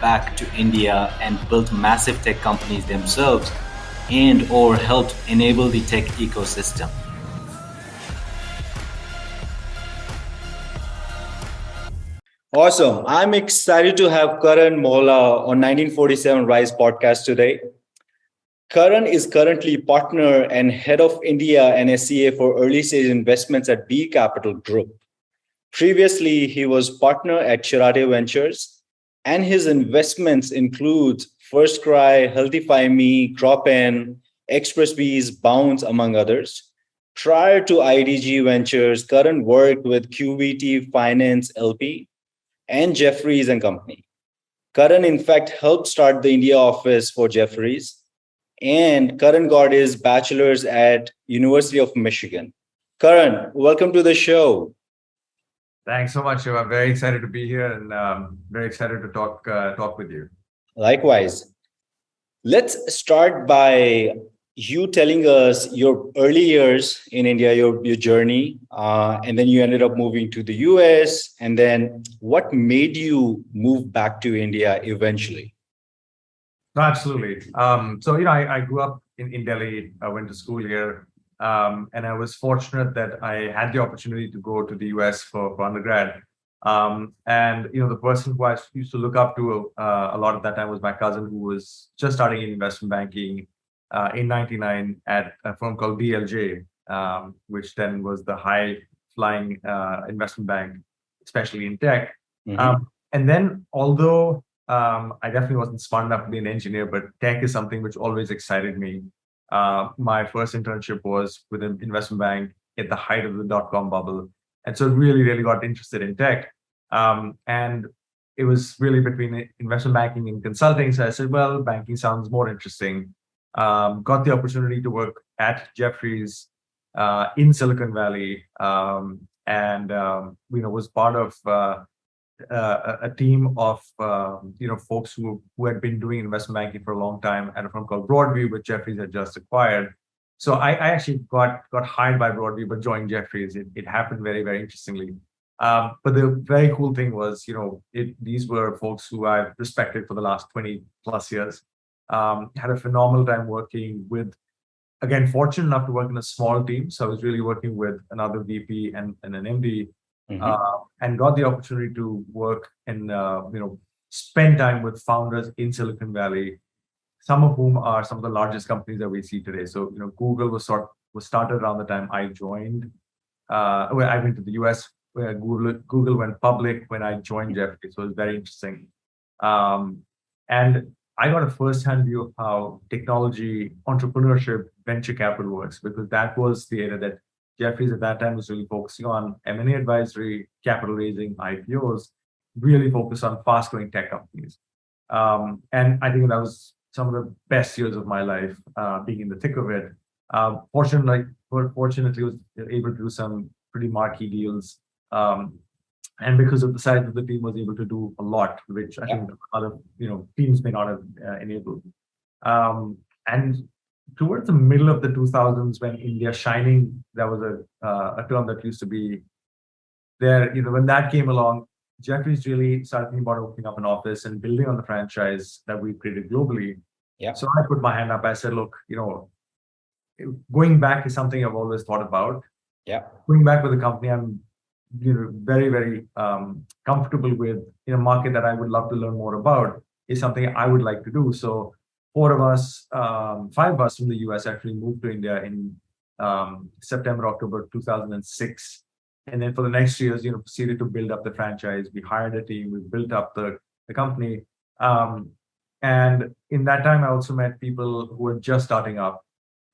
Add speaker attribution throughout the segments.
Speaker 1: back to India and built massive tech companies themselves and or helped enable the tech ecosystem. Awesome. I'm excited to have Karan Mohla on 1947 Rise podcast today. Karan is currently partner and head of India and SCA for early stage investments at B Capital Group. Previously, he was partner at Chiratae Ventures, and his investments include FirstCry, HealthifyMe, CropIn, Xpressbees, Bounce, among others. Prior to IDG Ventures, Karan worked with QVT Finance LP and Jefferies and Company. Karan, in fact, helped start the India office for Jefferies, and Karan got his bachelor's at University of Michigan. Karan, welcome to the show.
Speaker 2: Thanks so much, Shiva. I'm very excited to be here and very excited to talk with you.
Speaker 1: Likewise. Let's start by you telling us your early years in India, your journey, and then you ended up moving to the US. And then what made you move back to India eventually?
Speaker 2: Absolutely. I grew up in Delhi. I went to school here. And I was fortunate that I had the opportunity to go to the US for undergrad. The person who I used to look up to a lot at that time was my cousin, who was just starting in investment banking in '99 at a firm called DLJ, which then was the high-flying investment bank, especially in tech. Mm-hmm. And then, although I definitely wasn't smart enough to be an engineer, but tech is something which always excited me. My first internship was with an investment bank at the height of the dot-com bubble. And so really got interested in tech. And it was really between investment banking and consulting. So I said, well, banking sounds more interesting. Got the opportunity to work at Jefferies in Silicon Valley was part of a team of folks who had been doing investment banking for a long time at a firm called Broadview, which Jefferies had just acquired. So I actually got hired by Broadview, but joined Jefferies. It happened very, very interestingly. But the very cool thing was, these were folks who I've respected for the last 20 plus years. Had a phenomenal time working with, again, fortunate enough to work in a small team. So I was really working with another VP and an MD. Mm-hmm. And got the opportunity to work and spend time with founders in Silicon Valley, some of whom are some of the largest companies that we see today. So Google was started around the time I joined. Where I went to the US, where Google went public when I joined Jefferies. So it was very interesting, and I got a first-hand view of how technology, entrepreneurship, venture capital works, because that was the area that Jefferies at that time was really focusing on M&A advisory, capital raising, IPOs, really focused on fast-growing tech companies. And I think that was some of the best years of my life, being in the thick of it. Fortunately, was able to do some pretty marquee deals. And because of the size of the team, was able to do a lot, which I think other teams may not have enabled. And towards the middle of the 2000s, when India Shining, that was a term that used to be there. When that came along, Jefferies really started thinking about opening up an office and building on the franchise that we created globally. Yeah. So I put my hand up. I said, look, going back is something I've always thought about. Yeah. Going back with the company, I'm very, very comfortable with, in a market that I would love to learn more about, is something I would like to do. So 5 of us from the US actually moved to India in September, October 2006. And then for the next years, proceeded to build up the franchise. We hired a team, we built up the company. And in that time, I also met people who were just starting up.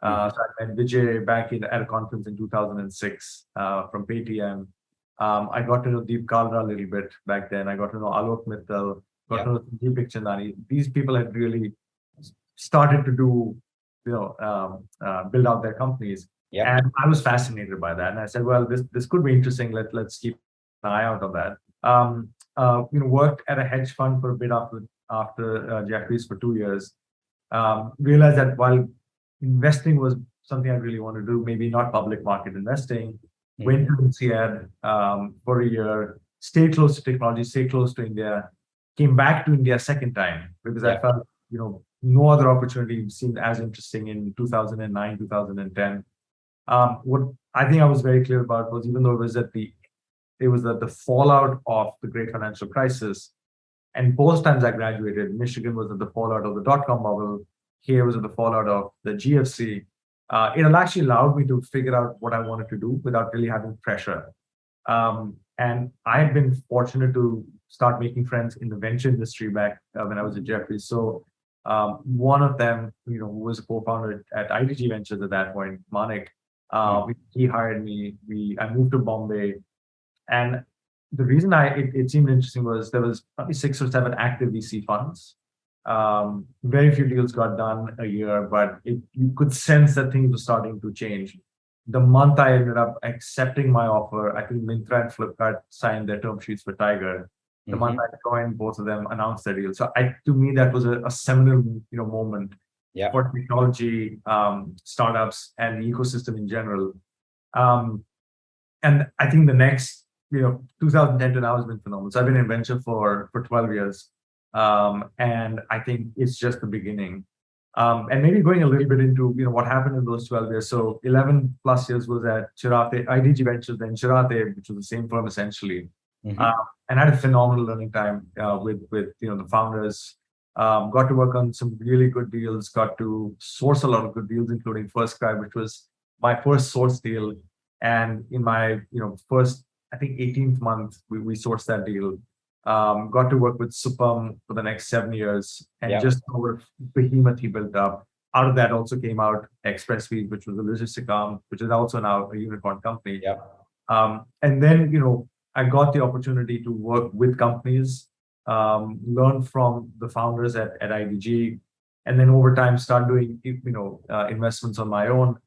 Speaker 2: So I met Vijay back at a conference in 2006 from Paytm. I got to know Deep Kalra a little bit back then. I got to know Alok Mittal, got to know Deepak Chandani. These people had really started to do, build out their companies. Yep. And I was fascinated by that. And I said, well, this could be interesting. Let's keep an eye out on that. Worked at a hedge fund for a bit after Jefferies for 2 years. Realized that while investing was something I really wanted to do, maybe not public market investing, went to INSEAD for a year, stayed close to technology, stayed close to India. came back to India second time because I
Speaker 1: Yeah.
Speaker 2: felt, no other opportunity seemed as interesting in 2009, 2010. What I think I was very clear about was, even though it was at the fallout of the great financial crisis, and both times I graduated, Michigan was at the fallout of the dot-com bubble, here was at the fallout of the GFC. It actually allowed me to figure out what I wanted to do without really having pressure. And I had been fortunate to start making friends in the venture industry back when I was at Jefferies. So one of them, who was a co-founder at IDG Ventures at that point, Manik, he hired me. I moved to Bombay, and the reason it seemed interesting was there was probably 6 or 7 active VC funds. Very few deals got done a year, but you could sense that things were starting to change. The month I ended up accepting my offer, I think Myntra and Flipkart signed their term sheets for Tiger. The month I joined, both of them announced their deal. So to me, that was a seminal, moment
Speaker 1: Yeah.
Speaker 2: for technology, startups, and the ecosystem in general. And I think the next, 2010 to now has been phenomenal. So I've been in venture for 12 years. And I think it's just the beginning. And maybe going a little bit into, what happened in those 12 years. So 11 plus years was at Chiratae, IDG Ventures, then Chiratae, which was the same firm essentially. And had a phenomenal learning time with the founders. Got to work on some really good deals, got to source a lot of good deals, including FirstCry, which was my first source deal. And in my first, I think 18th month, we sourced that deal. Got to work with Supam for the next 7 years, and just over behemoth he built up. Out of that also came out Xpressbees, which was a logistic arm, which is also now a unicorn company. And then I got the opportunity to work with companies, learn from the founders at IDG, and then over time start doing investments on my own.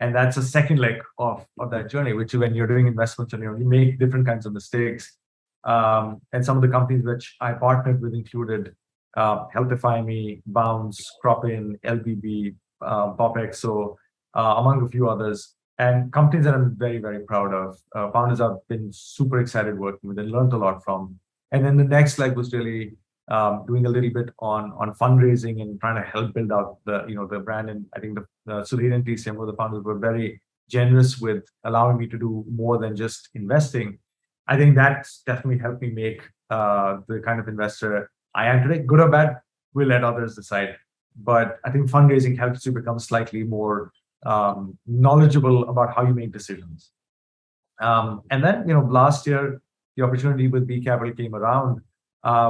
Speaker 2: And that's a second leg of that journey, which when you're doing investments on your own, you make different kinds of mistakes. And some of the companies which I partnered with included HealthifyMe, Bounce, CropIn, LBB, PopX, so among a few others. And companies that I'm very, very proud of. Founders I've been super excited working with and learned a lot from. And then the next leg was really doing a little bit on fundraising and trying to help build out the brand. And I think the Sudhir and TCM, the founders, were very generous with allowing me to do more than just investing. I think that's definitely helped me make the kind of investor I am today. Good or bad, we'll let others decide. But I think fundraising helps you become slightly more knowledgeable about how you make decisions. And then, last year, the opportunity with B Capital came around,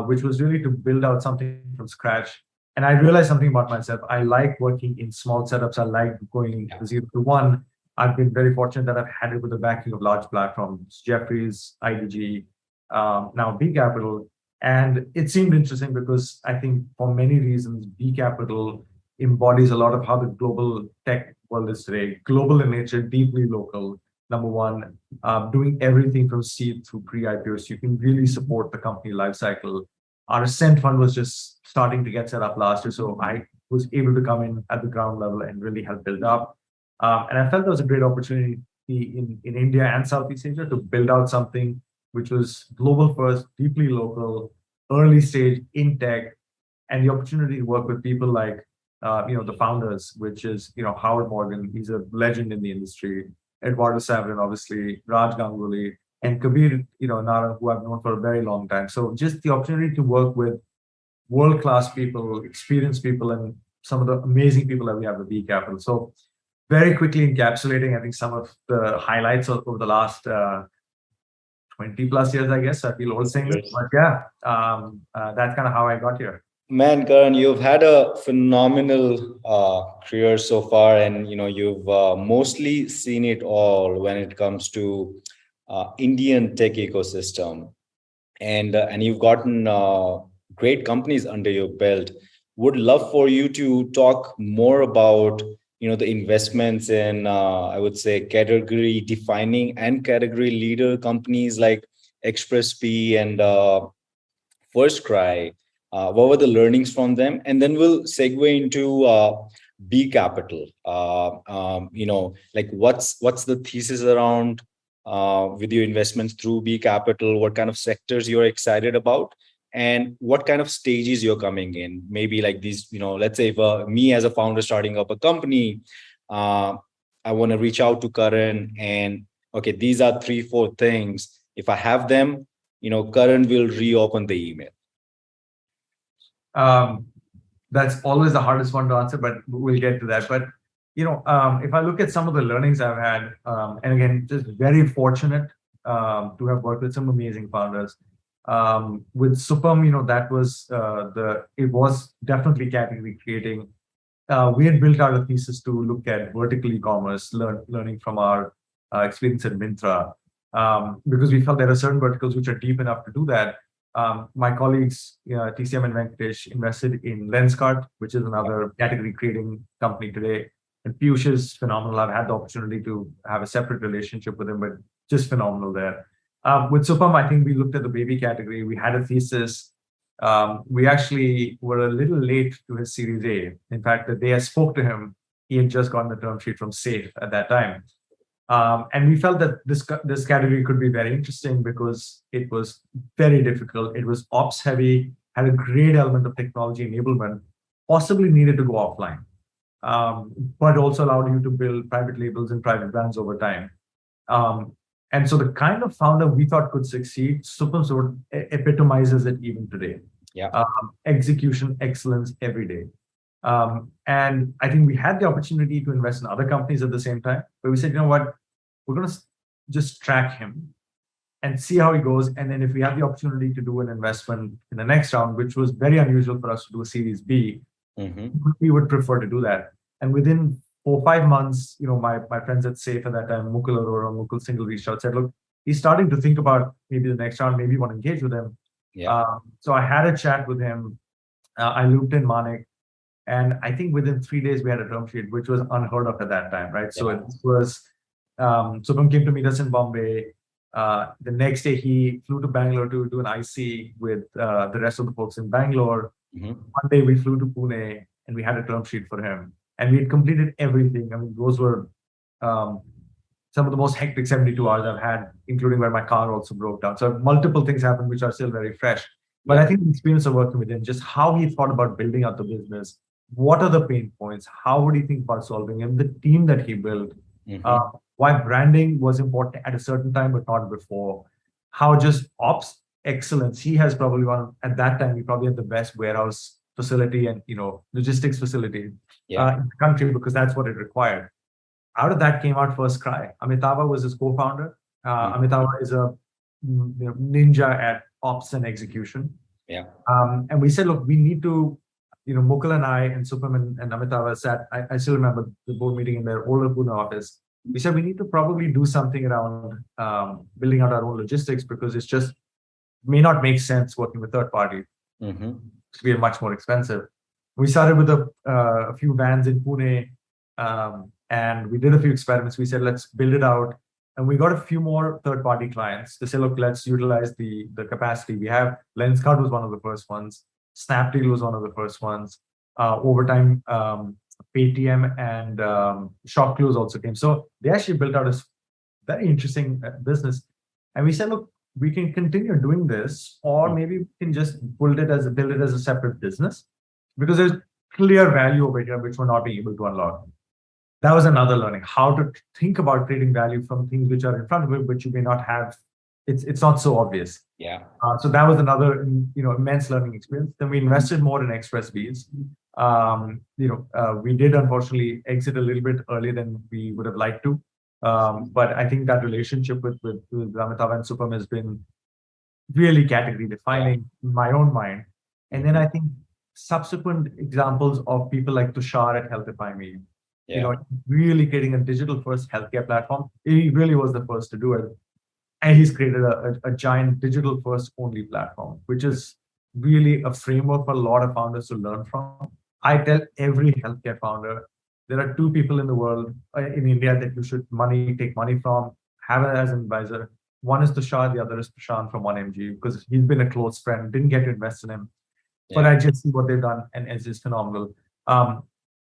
Speaker 2: which was really to build out something from scratch. And I realized something about myself. I like working in small setups. I like going 0 to 1. I've been very fortunate that I've had it with the backing of large platforms, Jefferies, IDG, now B Capital. And it seemed interesting because I think for many reasons, B Capital embodies a lot of how the global tech world is today. Global in nature, deeply local. Number one, doing everything from seed through pre-IPO, so you can really support the company lifecycle. Our Ascent fund was just starting to get set up last year, so I was able to come in at the ground level and really help build up. And I felt there was a great opportunity in India and Southeast Asia to build out something which was global first, deeply local, early stage in tech, and the opportunity to work with people like the founders, which is Howard Morgan. He's a legend in the industry. Eduardo Saverin, obviously, Raj Ganguly, and Kabir, Nara, who I've known for a very long time. So just the opportunity to work with world-class people, experienced people, and some of the amazing people that we have at B Capital. So very quickly encapsulating, I think, some of the highlights over the last 20 plus years, I guess. I feel old saying this, but that's kind of how I got here.
Speaker 1: Man, Karan, you've had a phenomenal career so far, and you've mostly seen it all when it comes to Indian tech ecosystem, and you've gotten great companies under your belt. Would love for you to talk more about the investments in I would say category defining and category leader companies like Xpressbees and FirstCry. What were the learnings from them? And then we'll segue into B Capital. Like what's the thesis around with your investments through B Capital? What kind of sectors you're excited about? and what kind of stages you're coming in. Maybe like these, let's say if me as a founder starting up a company, uh, I want to reach out to Karan, and okay, these are 3, 4 things. If I have them, Karan will reopen the email.
Speaker 2: Um, that's always the hardest one to answer, but we'll get to that. But if I look at some of the learnings I've had, and again, just very fortunate to have worked with some amazing founders. With Supam, that was it was definitely category creating. We had built out a thesis to look at vertical e-commerce, learning from our experience at Myntra, because we felt there are certain verticals which are deep enough to do that. My colleagues, TCM and Venkatesh, invested in Lenskart, which is another category creating company today. And Piyush is phenomenal. I've had the opportunity to have a separate relationship with him, but just phenomenal there. With Supam, I think we looked at the baby category. We had a thesis. We actually were a little late to his Series A. In fact, the day I spoke to him, he had just gotten the term sheet from Safe at that time. And we felt that this category could be very interesting because it was very difficult. It was ops heavy, had a great element of technology enablement, possibly needed to go offline, but also allowed you to build private labels and private brands over time. And so the kind of founder we thought could succeed, Supam sort of epitomizes it even today.
Speaker 1: Yeah.
Speaker 2: Execution excellence every day. And I think we had the opportunity to invest in other companies at the same time, but we said, you know what, we're going to just track him and see how he goes. And then if we have the opportunity to do an investment in the next round, which was very unusual for us to do a Series B, we would prefer to do that. And within 4 or 5 months, my friends at Safe at that time, Mukul Arora, Mukul Singhal reached out, said, look, he's starting to think about maybe the next round, maybe you want to engage with him.
Speaker 1: Yeah.
Speaker 2: So I had a chat with him. I looped in Manik. And I think within 3 days, we had a term sheet, which was unheard of at that time, right? So it was, Supam came to meet us in Bombay. The next day, he flew to Bangalore to do an IC with the rest of the folks in Bangalore. One day, we flew to Pune, and we had a term sheet for him. And we had completed everything. I mean, those were some of the most hectic 72 hours I've had, including where my car also broke down. So multiple things happened, which are still very fresh. But I think the experience of working with him, just how he thought about building out the business, what are the pain points? How would he think about solving them? The team that he built, why branding was important at a certain time, but not before. How just ops excellence. He has probably at that time, he probably had the best warehouse facility and, logistics facility in the country because that's what it required. Out of that came out FirstCry. Amitabha was his co-founder. Amitabha is a ninja at ops and execution.
Speaker 1: Yeah.
Speaker 2: And we said, look, we need to, Mukul and I and Supam and Amitabha sat, I still remember the board meeting in their older Pune office. We said we need to probably do something around building out our own logistics because it's just may not make sense working with third party. It's be much more expensive. We started with a few vans in Pune and we did a few experiments. We said, let's build it out. And we got a few more third-party clients to say, look, let's utilize the capacity we have. Lenskart was one of the first ones. Snapdeal was one of the first ones. Over time, Paytm and ShopClose also came. So they actually built out a very interesting business. And we said, look, we can continue doing this, or maybe we can just build it as a separate business because there's clear value over here which we're not being able to unlock. That was another learning, how to think about creating value from things which are in front of you, but you may not have. It's not so obvious.
Speaker 1: Yeah.
Speaker 2: So that was another, immense learning experience. Then we invested more in Xpressbees. We did unfortunately exit a little bit earlier than we would have liked to. But I think that relationship with Amitabh and Supam has been really category defining in my own mind. And then I think subsequent examples of people like Tushar at HealthifyMe. Really creating a digital-first healthcare platform. He really was the first to do it. And he's created a giant digital-first only platform, which is really a framework for a lot of founders to learn from. I tell every healthcare founder, there are 2 people in the world, in India, that you should take money from, have it as an advisor. One is Tushar, the other is Prashant from 1MG, because he's been a close friend, didn't get to invest in him. But I just see what they've done, and it's just phenomenal.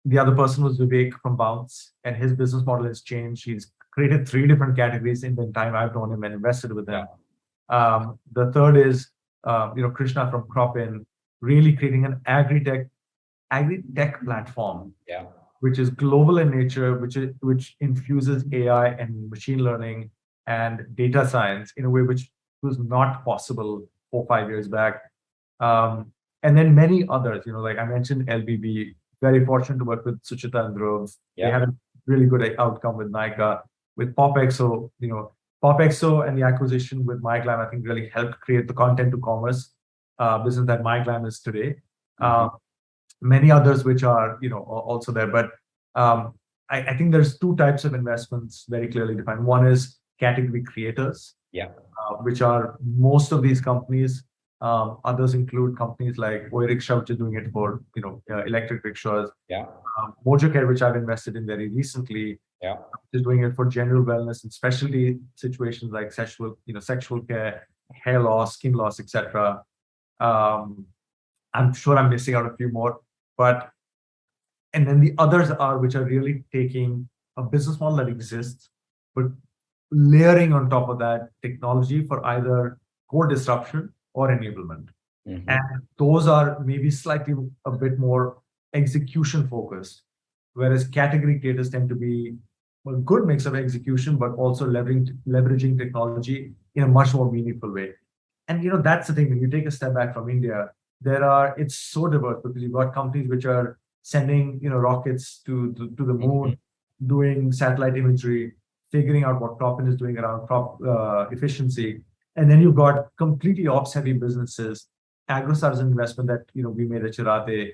Speaker 2: The other person was Vivek from Bounce, and his business model has changed. He's created 3 different categories in the time I've known him and invested with him. The third is Krishna from CropIn, really creating an agri-tech platform,
Speaker 1: Yeah.
Speaker 2: which is global in nature, which infuses AI and machine learning and data science in a way which was not possible 4 5 years back. And then many others, like I mentioned, LBB, very fortunate to work with Suchita and Dhruv. They had a really good outcome with Nika, with PopExo, PopExo and the acquisition with MyGlam, I think really helped create the content to commerce business that MyGlam is today. Many others which are, also there. But I think there's two types of investments very clearly defined. One is category creators, which are most of these companies. Others include companies like Oiriksha, which is doing it for electric rickshaws. Mojo Care, which I've invested in very recently, is doing it for general wellness and specialty situations like sexual care, hair loss, skin loss, etc. I'm sure I'm missing out a few more, and then the others are which are really taking a business model that exists, but layering on top of that technology for either core disruption or enablement. And those are maybe slightly a bit more execution focused, whereas category creators tend to be a good mix of execution, but also leveraging technology in a much more meaningful way. And that's the thing, when you take a step back from India, it's so diverse because you've got companies which are sending rockets to the moon, doing satellite imagery, figuring out what CropIn is doing around crop efficiency. And then you've got completely ops-heavy businesses. Agrostar is an investment that we made at Chiratae,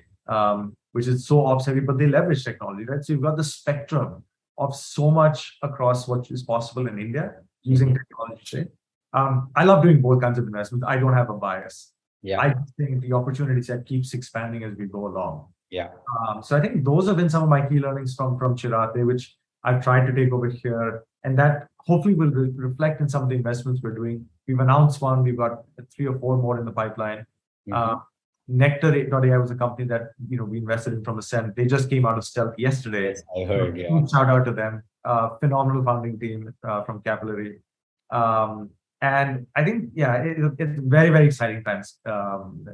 Speaker 2: which is so ops-heavy, but they leverage technology, right? So you've got the spectrum of so much across what is possible in India using technology. I love doing both kinds of investments. I don't have a bias. I think the opportunity set keeps expanding as we go along. So I think those have been some of my key learnings from Chiratae, which I've tried to take over here, and that hopefully will reflect in some of the investments we're doing. We've announced one. We've got 3 or 4 more in the pipeline. Nectar.ai was a company that we invested in from Ascent. They just came out of stealth yesterday.
Speaker 1: Yes, I heard.
Speaker 2: Shout out to them. Phenomenal founding team from Capillary. And I think it's very, very exciting times,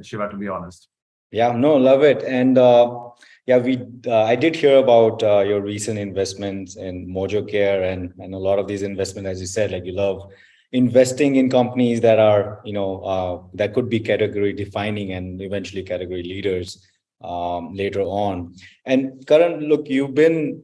Speaker 2: Shiva, to be honest.
Speaker 1: No, love it. And I did hear about your recent investments in Mojo Care and a lot of these investments, as you said, like you love investing in companies that are, that could be category defining and eventually category leaders later on. And Karan, look, you've been,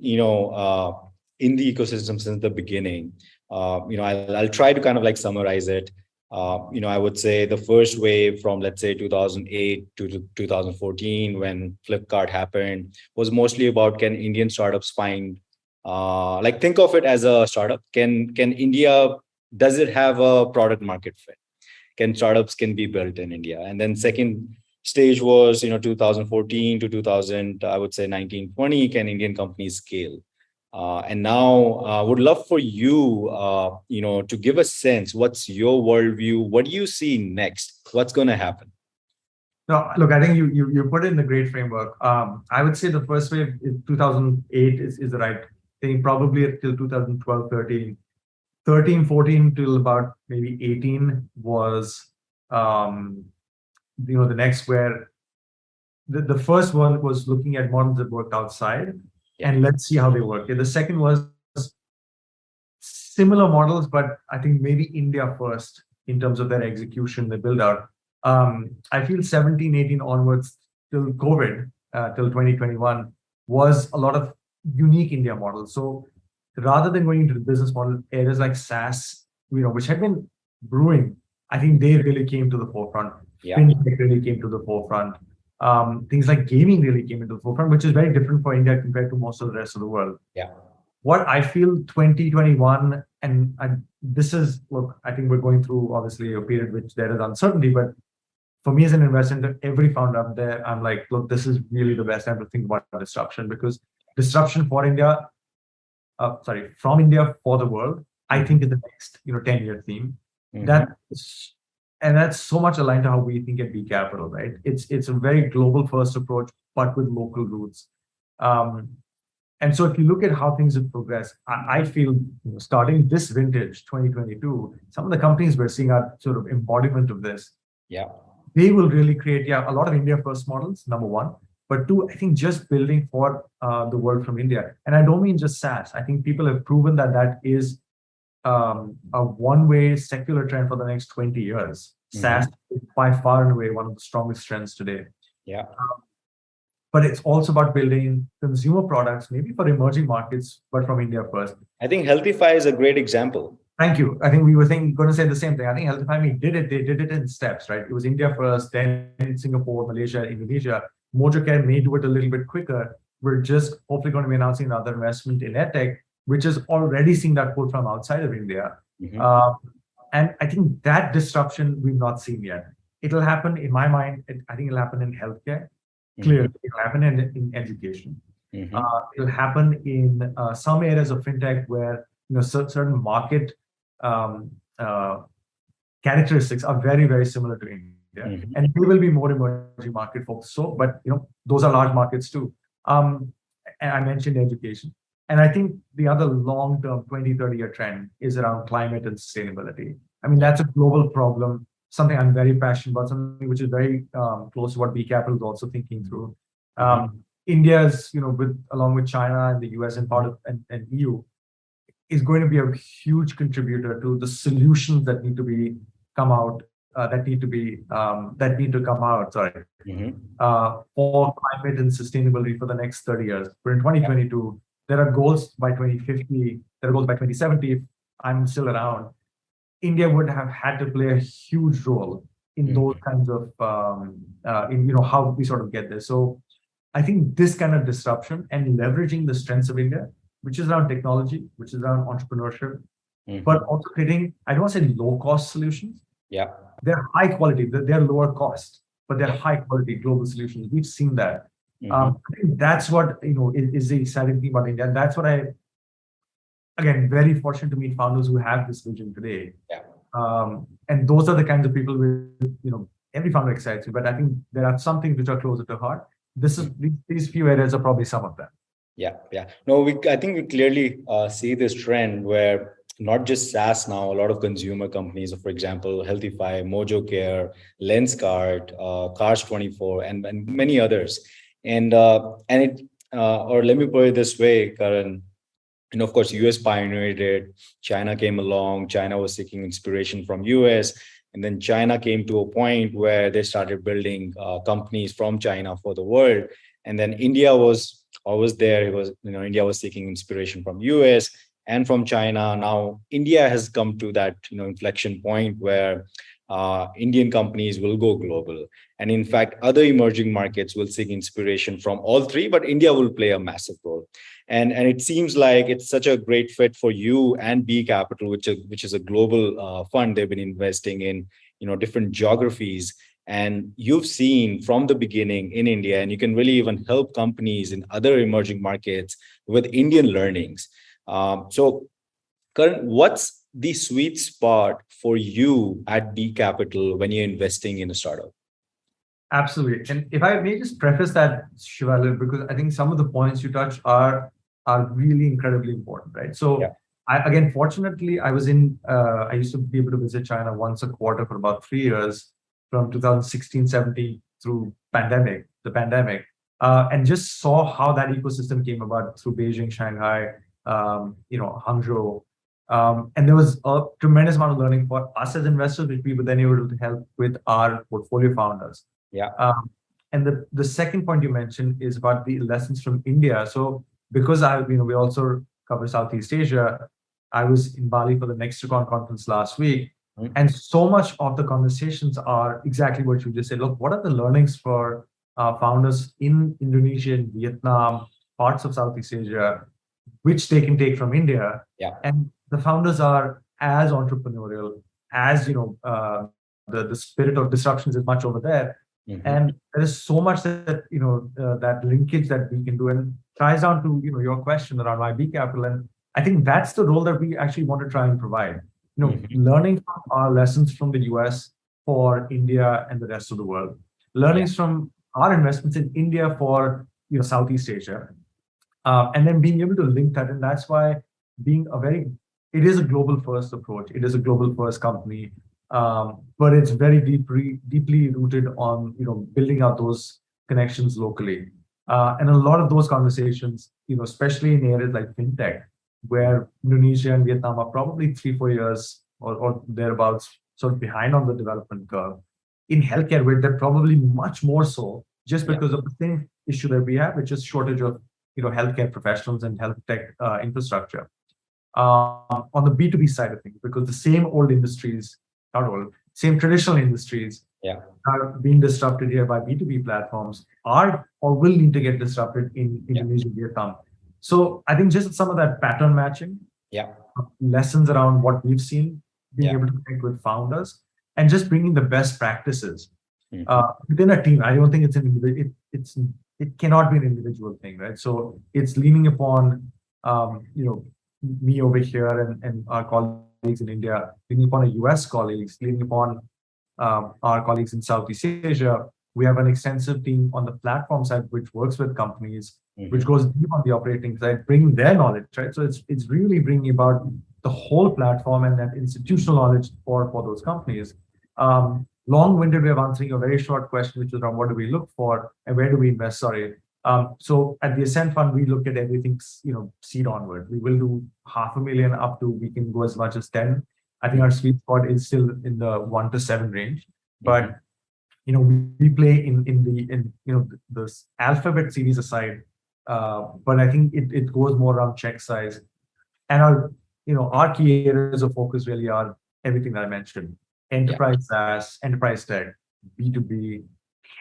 Speaker 1: in the ecosystem since the beginning. I'll try to kind of like summarize it. I would say the first wave from, let's say, 2008 to 2014, when Flipkart happened, was mostly about, can Indian startups find, think of it as a startup. Can India, does it have a product market fit? Can startups be built in India? And then second stage was, 2014 to 2000, I would say 1920, can Indian companies scale? And now would love for you, to give a sense, what's your worldview? What do you see next? What's going to happen?
Speaker 2: No, look, I think you put it in the great framework. I would say the first wave in 2008 is the right thing, probably till 2012, 13, 14 till about maybe 18 was, the next, where the first one was looking at models that worked outside. And let's see how they work. The second was similar models, but I think maybe India first in terms of their execution, the build out. I feel 17, 18 onwards till COVID, till 2021, was a lot of unique India models. So rather than going into the business model, areas like SaaS, which had been brewing, I think they really came to the forefront. Fintech really came to the forefront. Things like gaming really came into the forefront, which is very different for India compared to most of the rest of the world. What I feel 2021, and this is, look, I think we're going through obviously a period which there is uncertainty, but for me as an investor, every founder up there, I'm like, look, this is really the best time to think about disruption, because disruption for India, from India for the world, I think is the next, 10-year theme. That's so much aligned to how we think at B Capital, right? It's a very global first approach, but with local roots. And so if you look at how things have progressed, I feel starting this vintage, 2022, some of the companies we're seeing are sort of embodiment of this.
Speaker 1: Yeah.
Speaker 2: They will really create, a lot of India first models, number one. But two, I think just building for the world from India. And I don't mean just SaaS. I think people have proven that that is a one-way secular trend for the next 20 years.
Speaker 1: Mhm.
Speaker 2: SaaS is by far and away one of the strongest trends today.
Speaker 1: Yeah.
Speaker 2: But it's also about building consumer products, maybe for emerging markets, but from India first.
Speaker 1: I think Healthify is a great example.
Speaker 2: Thank you. I think we were going to say the same thing. I think HealthifyMe did it. They did it in steps, right? It was India first, then Singapore, Malaysia, Indonesia. Mojocare may do it a little bit quicker. We're just hopefully going to be announcing another investment in EdTech, which is already seeing that pull from outside of India.
Speaker 1: Mhm.
Speaker 2: And I think that disruption we've not seen yet. It'll happen, in my mind, I think it'll happen in healthcare. Clearly, it'll happen in education.
Speaker 1: Mhm.
Speaker 2: It'll happen in some areas of fintech where certain market characteristics are very, very similar to India,
Speaker 1: Mhm.
Speaker 2: and they will be more emerging market folks. So, but those are large markets too. And I mentioned education, and I think the other long-term 20, 30-year trend is around climate and sustainability. I mean, that's a global problem, something I'm very passionate about, something which is very close to what B Capital is also thinking through. India's, along with China and the US and part of and EU, is going to be a huge contributor to the solutions that need to be come out, that need to come out. Sorry,
Speaker 1: Mhm.
Speaker 2: for climate and sustainability for the next 30 years. We're in 2022. There are goals by 2050. There are goals by 2070. If I'm still around, India would have had to play a huge role in those kinds of, in how we sort of get there. So I think this kind of disruption and leveraging the strengths of India, which is around technology, which is around entrepreneurship, but also creating, I don't want to say low cost solutions.
Speaker 1: Yeah.
Speaker 2: They're high quality, they're lower cost, but they're high quality global solutions. We've seen that. I think that's what is the exciting thing about India. And that's what again, very fortunate to meet founders who have this vision today.
Speaker 1: Yeah.
Speaker 2: And those are the kinds of people every founder excites me. But I think there are some things which are closer to heart. These few areas are probably some of them.
Speaker 1: Yeah, yeah. No, I think we clearly see this trend where not just SaaS now, a lot of consumer companies, for example, Healthify, Mojocare, Lenskart, Cars24, and many others. And it, or let me put it this way, Karan, of course, US pioneered it. China came along. China was seeking inspiration from US. And then China came to a point where they started building companies from China for the world. And then India was always there. It was, India was seeking inspiration from US and from China. Now India has come to that, inflection point where Indian companies will go global. And in fact, other emerging markets will seek inspiration from all three, but India will play a massive role. And it seems like it's such a great fit for you and B Capital, which is a global fund. They've been investing in different geographies, and you've seen from the beginning in India, and you can really even help companies in other emerging markets with Indian learnings. So, Karan, what's the sweet spot for you at B Capital when you're investing in a startup?
Speaker 2: Absolutely. And if I may just preface that, Shiva, because I think some of the points you touch are really incredibly important, right? So
Speaker 1: Yeah.
Speaker 2: Again, fortunately, I used to be able to visit China once a quarter for about 3 years, from 2016, 17 through the pandemic, and just saw how that ecosystem came about through Beijing, Shanghai, Hangzhou. And there was a tremendous amount of learning for us as investors, which we were then able to help with our portfolio founders.
Speaker 1: Yeah.
Speaker 2: And the second point you mentioned is about the lessons from India. So because we also cover Southeast Asia, I was in Bali for the Nextacon conference last week. And so much of the conversations are exactly what you just said. Look, what are the learnings for founders in Indonesia and Vietnam, parts of Southeast Asia, which they can take from India?
Speaker 1: Yeah.
Speaker 2: And the founders are as entrepreneurial, as the spirit of disruptions is much over there. And there is so much that that linkage that we can do, and ties down to your question around why B Capital. And I think that's the role that we actually want to try and provide. Learning from our lessons from the US for India and the rest of the world, learnings from our investments in India for Southeast Asia, and then being able to link that. And that's why it is a global first approach. It is a global first company. but it's very deeply rooted on building out those connections locally. And a lot of those conversations, especially in areas like fintech, where Indonesia and Vietnam are probably 3-4 years or thereabouts sort of behind on the development curve. In healthcare, where they're probably much more so, just because of the same issue that we have, which is shortage of healthcare professionals and health tech infrastructure. On the B2B side of things, because the same old industries, not old, same traditional industries are being disrupted here by B2B platforms, are or will need to get disrupted in Indonesia, Vietnam. So I think just some of that pattern matching, lessons around what we've seen, being able to connect with founders, and just bringing the best practices within a team. I don't think it's an individual. It cannot be an individual thing, right? So it's leaning upon me over here and our colleagues in India, leaning upon our US colleagues, leaning upon our colleagues in Southeast Asia. We have an extensive team on the platform side, which works with companies, which goes deep on the operating side, bringing their knowledge, right? So it's really bringing about the whole platform and that institutional knowledge for those companies. Long-winded way of answering a very short question, which is around what do we look for and where do we invest? Sorry. So at the Ascent Fund, we look at everything, seed onward. We will do $500,000 up to, we can go as much as 10. I think our sweet spot is still in the 1 to 7 range, but we play in the alphabet series aside. But I think it goes more around check size, and our key areas of focus really are everything that I mentioned: enterprise SaaS, enterprise tech, B2B,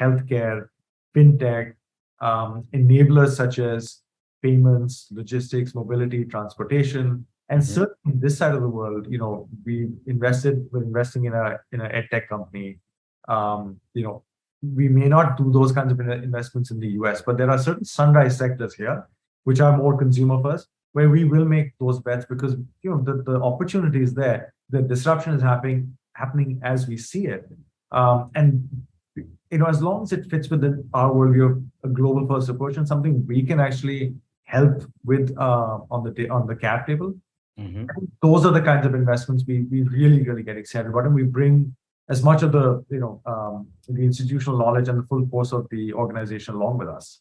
Speaker 2: healthcare, fintech, enablers such as payments, logistics, mobility, transportation, and certainly this side of the world, we're investing in a ed tech company. We may not do those kinds of investments in the US, but there are certain sunrise sectors here which are more consumer first, where we will make those bets because the opportunity is there. The disruption is happening as we see it, and as long as it fits within our worldview of a global first approach and something we can actually help with on the cap table. Those are the kinds of investments we really get excited about, and we bring as much of the the institutional knowledge and the full force of the organization along with us.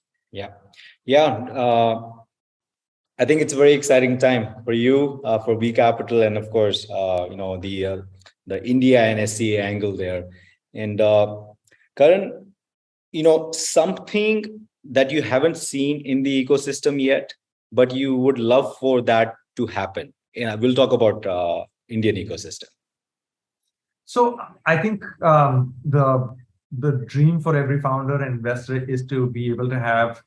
Speaker 1: I think it's a very exciting time for you, for B Capital, and of course, the India and SCA angle there. And Karan, something that you haven't seen in the ecosystem yet, but you would love for that to happen. And we'll talk about Indian ecosystem.
Speaker 2: So I think the dream for every founder and investor is to be able to have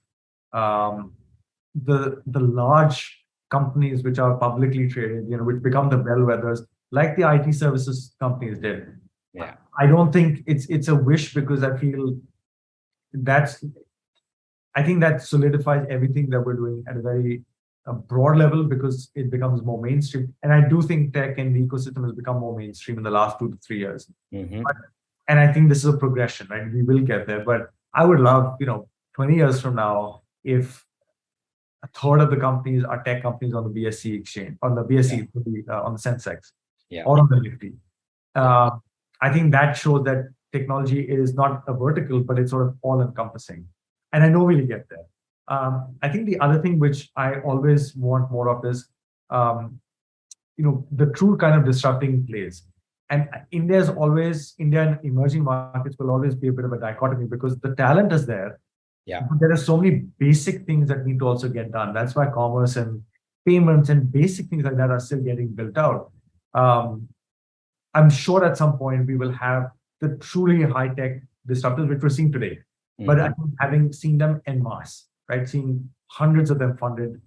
Speaker 2: the large companies which are publicly traded, which become the bellwethers, like the IT services companies did. I don't think it's a wish, because I feel I think that solidifies everything that we're doing at a very broad level, because it becomes more mainstream. And I do think tech and the ecosystem has become more mainstream in the last 2 to 3 years. And I think this is a progression, right? We will get there. But I would love, 20 years from now, if a third of the companies are tech companies on the BSE exchange, on the BSE, on the Sensex, or on the Nifty. I think that shows that technology is not a vertical, but it's sort of all encompassing. And I know we'll get there. I think the other thing which I always want more of is, the true kind of disrupting plays. And India and emerging markets will always be a bit of a dichotomy, because the talent is there. But there are so many basic things that need to also get done. That's why commerce and payments and basic things like that are still getting built out. I'm sure at some point we will have the truly high-tech disruptors, which we're seeing today. But I think having seen them en masse, right? Seeing hundreds of them funded,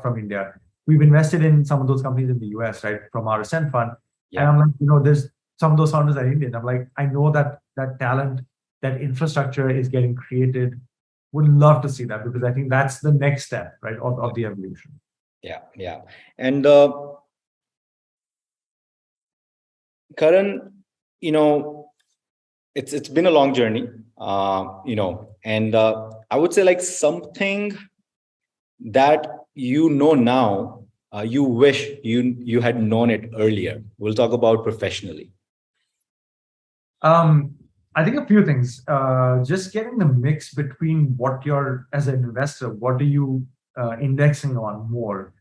Speaker 2: from India. We've invested in some of those companies in the US, right? From our Ascent Fund. And I'm like, there's some of those founders are Indian. I'm like, I know that talent, that infrastructure is getting created. Would love to see that, because I think that's the next step, right, of the evolution.
Speaker 1: And Karan, it's been a long journey, and I would say like something that now, you wish you had known it earlier. We'll talk about professionally.
Speaker 2: Um, I think a few things. Just getting the mix between what you're, as an investor, what are you indexing on more?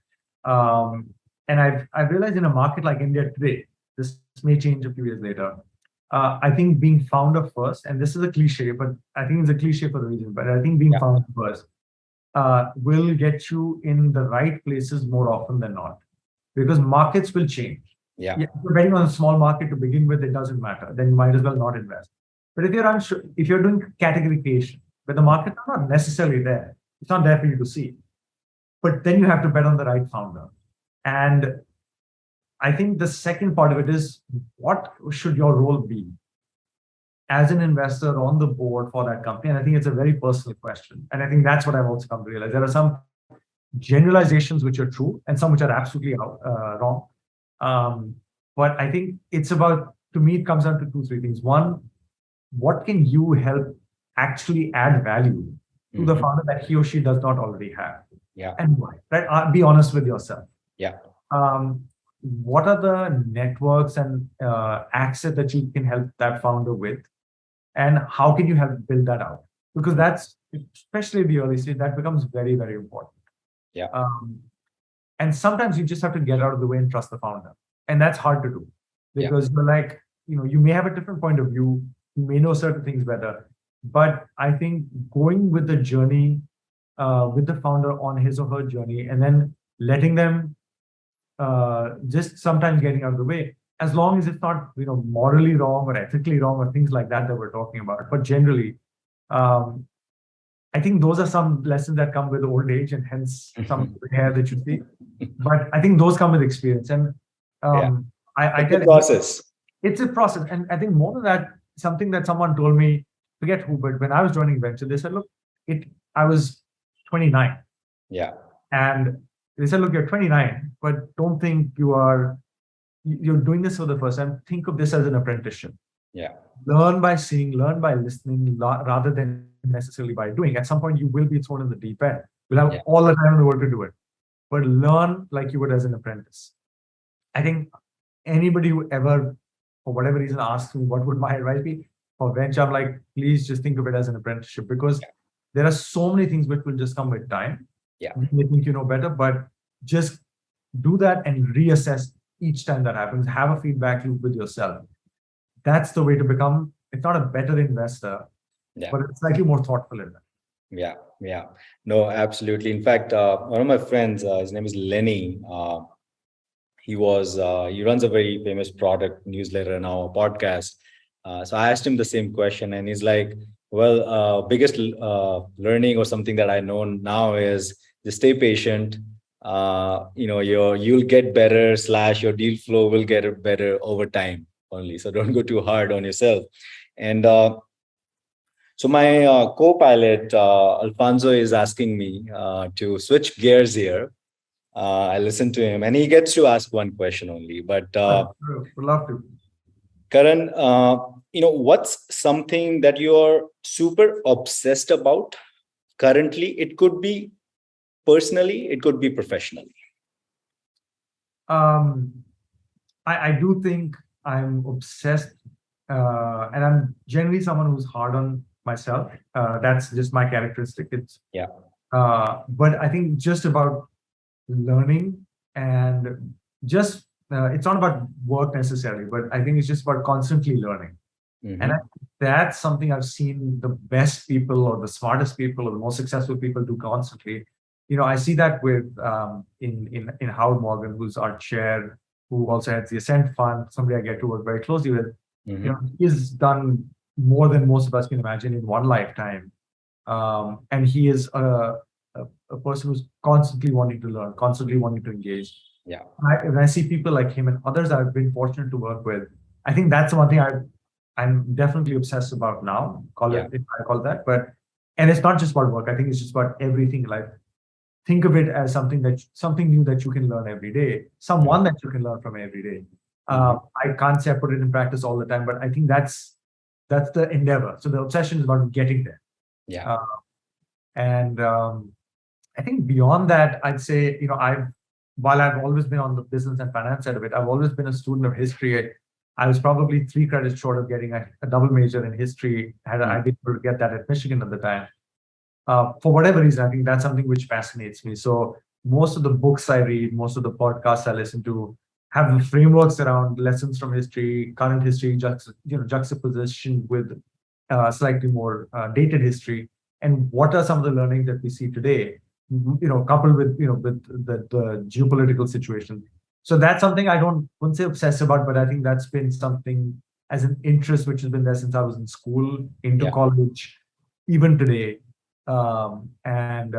Speaker 2: And I've realized in a market like India today, this may change a few years later. I think being founder first, and this is a cliche, but I think it's a cliche for the reason. But I think being
Speaker 1: Yeah.
Speaker 2: founder first will get you in the right places more often than not, because markets will change.
Speaker 1: Yeah.
Speaker 2: Yeah, if you're betting on a small market to begin with, it doesn't matter. Then you might as well not invest. But if you're unsure, if you're doing category creation, where the markets are not necessarily there, it's not there for you to see. But then you have to bet on the right founder. And I think the second part of it is, what should your role be as an investor on the board for that company? And I think it's a very personal question. And I think that's what I've also come to realize. There are some generalizations which are true and some which are absolutely wrong. But I think it's about, to me, it comes down to two, three things. One, what can you help actually add value to the founder that he or she does not already have?
Speaker 1: Yeah.
Speaker 2: And why? Right? Be honest with yourself.
Speaker 1: Yeah.
Speaker 2: What are the networks and access that you can help that founder with? And how can you help build that out? Because that's, especially the early stage, that becomes very, very important.
Speaker 1: Yeah.
Speaker 2: And sometimes you just have to get out of the way and trust the founder. And that's hard to do, because you're like, you may have a different point of view, you may know certain things better. But I think going with the journey, with the founder on his or her journey, and then letting them just sometimes getting out of the way, as long as it's not morally wrong or ethically wrong or things like that we're talking about. But generally, I think those are some lessons that come with old age, and hence some hair that you see. But I think those come with experience. And I
Speaker 1: It's
Speaker 2: tell
Speaker 1: a process.
Speaker 2: it's a process. And I think more than that, something that someone told me, forget who, but when I was joining venture, they said, look, I was 29.
Speaker 1: Yeah.
Speaker 2: And they said, look, you're 29, but don't think you're doing this for the first time. Think of this as an apprenticeship.
Speaker 1: Yeah.
Speaker 2: Learn by seeing, learn by listening, rather than necessarily by doing. At some point, you will be thrown in the deep end. You'll have all the time in the world to do it. But learn like you would as an apprentice. I think anybody who ever, for whatever reason, asks me what would my advice be for venture, I'm like, please just think of it as an apprenticeship, because there are so many things which will just come with time.
Speaker 1: Yeah.
Speaker 2: You think you know better, but just do that and reassess each time that happens. Have a feedback loop with yourself. That's the way to become, if not a better investor, but it's slightly more thoughtful in that.
Speaker 1: Yeah. Yeah. No, absolutely. In fact, one of my friends, his name is Lenny. He runs a very famous product newsletter now, a podcast. So I asked him the same question, and he's like, well, biggest learning or something that I know now is just stay patient. You'll get better / your deal flow will get better over time only. So don't go too hard on yourself. And so my co-pilot, Alfonso, is asking me to switch gears here. I listen to him, and he gets to ask one question only. But
Speaker 2: would love to.
Speaker 1: Karan, what's something that you're super obsessed about currently? It could be personally, it could be professionally.
Speaker 2: I do think I'm obsessed, and I'm generally someone who's hard on myself. That's just my characteristic. But I think just about learning, and just it's not about work necessarily, but I think it's just about constantly learning. And that's something I've seen the best people or the smartest people or the most successful people do constantly. I see that with in Howard Morgan, who's our chair, who also has the Ascent Fund, somebody I get to work very closely with. He's done more than most of us can imagine in one lifetime. And he is a person who's constantly wanting to learn, constantly wanting to engage.
Speaker 1: Yeah.
Speaker 2: When I see people like him and others I've been fortunate to work with, I think that's one thing I'm definitely obsessed about now. If I call that, and it's not just about work. I think it's just about everything. Like, think of it as something new that you can learn every day, someone that you can learn from every day. I can't say I put it in practice all the time, but I think that's the endeavor. So the obsession is about getting there.
Speaker 1: Yeah.
Speaker 2: And I think beyond that, I'd say, while I've always been on the business and finance side of it, I've always been a student of history. I was probably 3 credits short of getting a double major in history. I been able to get that at Michigan at the time. For whatever reason, I think that's something which fascinates me. So most of the books I read, most of the podcasts I listen to have the frameworks around lessons from history, current history, juxtaposition with slightly more dated history, and what are some of the learnings that we see today, coupled with with the geopolitical situation. So that's something I wouldn't say obsessed about, but I think that's been something as an interest which has been there since I was in school, into college, even today. And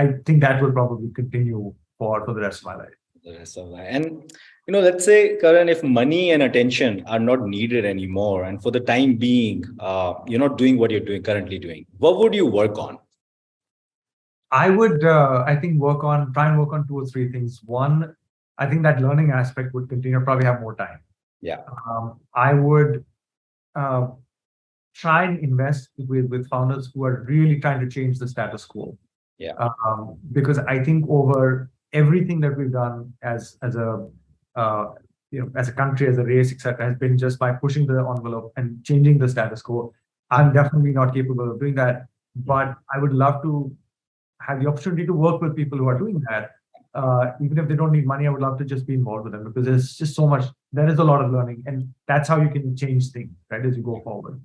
Speaker 2: I think that will probably continue for the rest of my life.
Speaker 1: The rest of life. And let's say, Karan, if money and attention are not needed anymore, and for the time being, you're not doing what you're currently doing, what would you work on?
Speaker 2: I would, I think, try and work on 2 or 3 things. One, I think that learning aspect would continue. Probably have more time.
Speaker 1: Yeah.
Speaker 2: I would try and invest with founders who are really trying to change the status quo.
Speaker 1: Yeah.
Speaker 2: Because I think over everything that we've done as a as a country, as a race, etc., has been just by pushing the envelope and changing the status quo. I'm definitely not capable of doing that, but I would love to have the opportunity to work with people who are doing that. Even if they don't need money, I would love to just be involved with them, because there's just so much. There is a lot of learning, and that's how you can change things, right, as you go forward.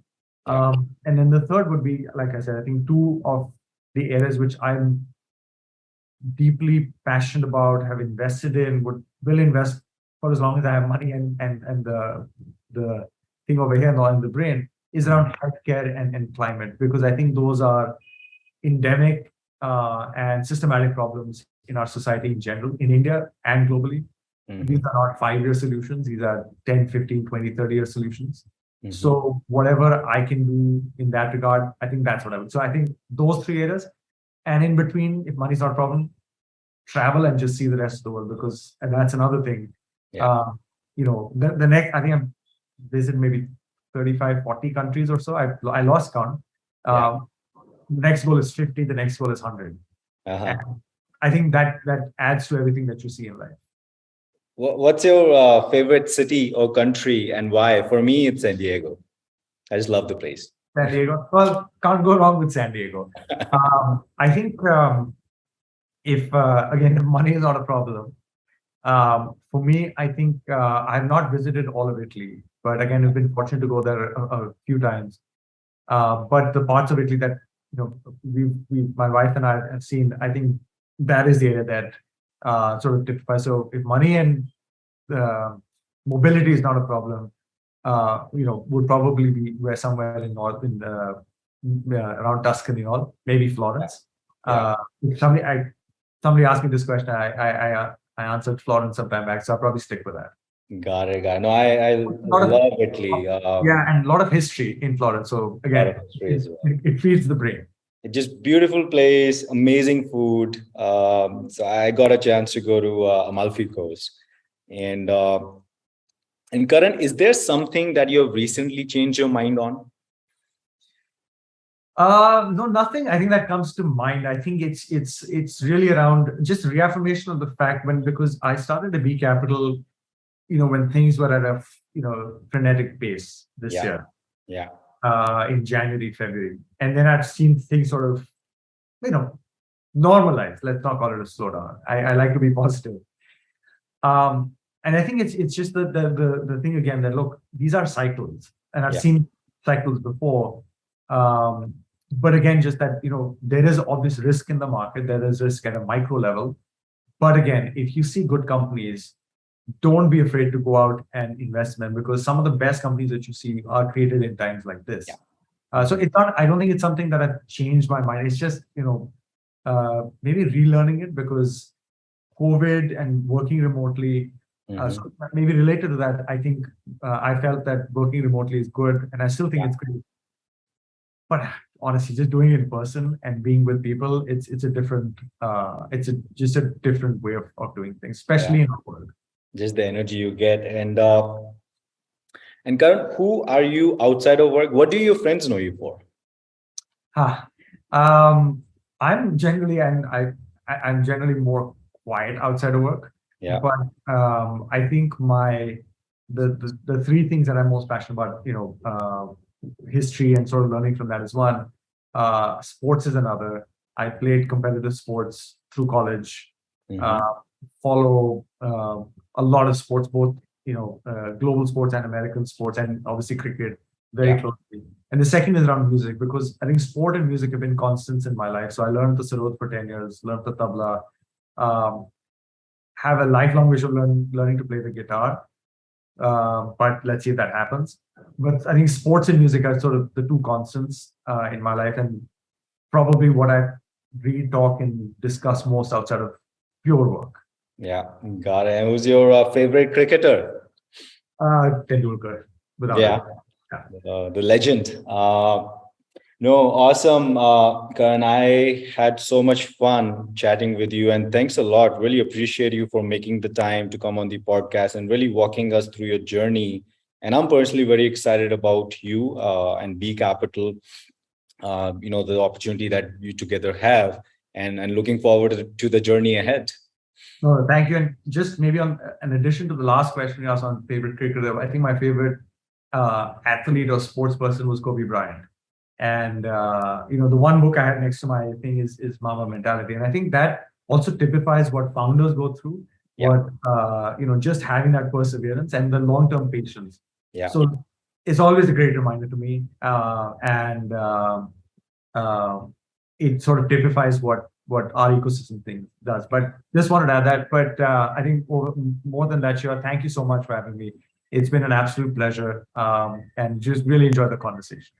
Speaker 2: And then the third would be, like I said, I think 2 of the areas which I'm deeply passionate about, have invested in, will invest for as long as I have money, and the thing over here in the brain is around healthcare and climate, because I think those are endemic and systematic problems in our society in general, in India and globally. These are not 5-year solutions. These are 10, 15, 20, 30-year solutions. So whatever I can do in that regard, I think that's what I would. So I think those 3 areas. And in between, if money's not a problem, travel and just see the rest of the world, because and that's another thing. The next, I think I've visited maybe 35, 40 countries or so. I lost count. The next goal is 50. The next goal is 100. And I think that adds to everything that you see in life.
Speaker 1: What's your favorite city or country, and why? For me, it's San Diego. I just love the place.
Speaker 2: San Diego. Well, can't go wrong with San Diego. I think if money is not a problem, for me, I think I've not visited all of Italy, but again, I've been fortunate to go there a few times. But the parts of Italy that my wife and I have seen, I think that is the area that sort of typifies. So if money and mobility is not a problem, would probably be somewhere in north, around Tuscany, or maybe Florence. If somebody asked me this question, I answered Florence some time back, so I'll probably stick with that.
Speaker 1: Got it. No, I love Italy.
Speaker 2: And a lot of history in Florence. So again, it feeds the brain.
Speaker 1: It's just beautiful place, amazing food. So I got a chance to go to Amalfi Coast. And Karan, is there something that you have recently changed your mind on?
Speaker 2: No, nothing. I think that comes to mind. I think it's really around just reaffirmation of the fact because I started the B Capital, when things were at a frenetic pace this year.
Speaker 1: Yeah.
Speaker 2: In January, February, and then I've seen things sort of, normalize. Let's not call it a slowdown. I like to be positive. And I think it's just the thing again that, look, these are cycles, and I've seen cycles before. But again, just that, there is obvious risk in the market. There is risk at a micro level. But again, if you see good companies, don't be afraid to go out and invest in them, because some of the best companies that you see are created in times like this. So it's not, I don't think it's something that I've changed my mind. It's just, maybe relearning it, because COVID and working remotely, so maybe related to that, I think I felt that working remotely is good, and I still think it's great. But honestly, just doing it in person and being with people, it's a different, just a different way of doing things, especially in our world.
Speaker 1: Just the energy you get. And Karan, who are you outside of work? What do your friends know you for?
Speaker 2: I'm generally, I'm generally more quiet outside of work.
Speaker 1: Yeah.
Speaker 2: But I think my the three things that I'm most passionate about, history and sort of learning from that is one. Sports is another. I played competitive sports through college.
Speaker 1: Mhm.
Speaker 2: Follow a lot of sports, both global sports and American sports, and obviously cricket very
Speaker 1: Yeah.
Speaker 2: closely. And the second is around music, because I think sport and music have been constants in my life. So I learned the sarod for 10 years, learned the tabla, um, have a lifelong wish of learning to play the guitar. But let's see if that happens. But I think sports and music are sort of the two constants in my life, and probably what I read, talk, and discuss most outside of pure work.
Speaker 1: Yeah. Got it. And who's your favorite cricketer?
Speaker 2: Tendulkar, without
Speaker 1: Yeah.
Speaker 2: it. Yeah.
Speaker 1: The legend. No, awesome, Karan. I had so much fun chatting with you, and thanks a lot. Really appreciate you for making the time to come on the podcast and really walking us through your journey. And I'm personally very excited about you and B Capital. The opportunity that you together have, and looking forward to the journey ahead.
Speaker 2: No, thank you. And just maybe on in addition to the last question you asked on favorite cricketer, I think my favorite athlete or sports person was Kobe Bryant. And the one book I had next to my thing is Mama Mentality, and I think that also typifies what founders go through.
Speaker 1: Yeah.
Speaker 2: What just having that perseverance and the long term patience.
Speaker 1: Yeah.
Speaker 2: So it's always a great reminder to me, and it sort of typifies what our ecosystem thing does. But just wanted to add that. But I think more than that, Shiva, thank you so much for having me. It's been an absolute pleasure, and just really enjoyed the conversation.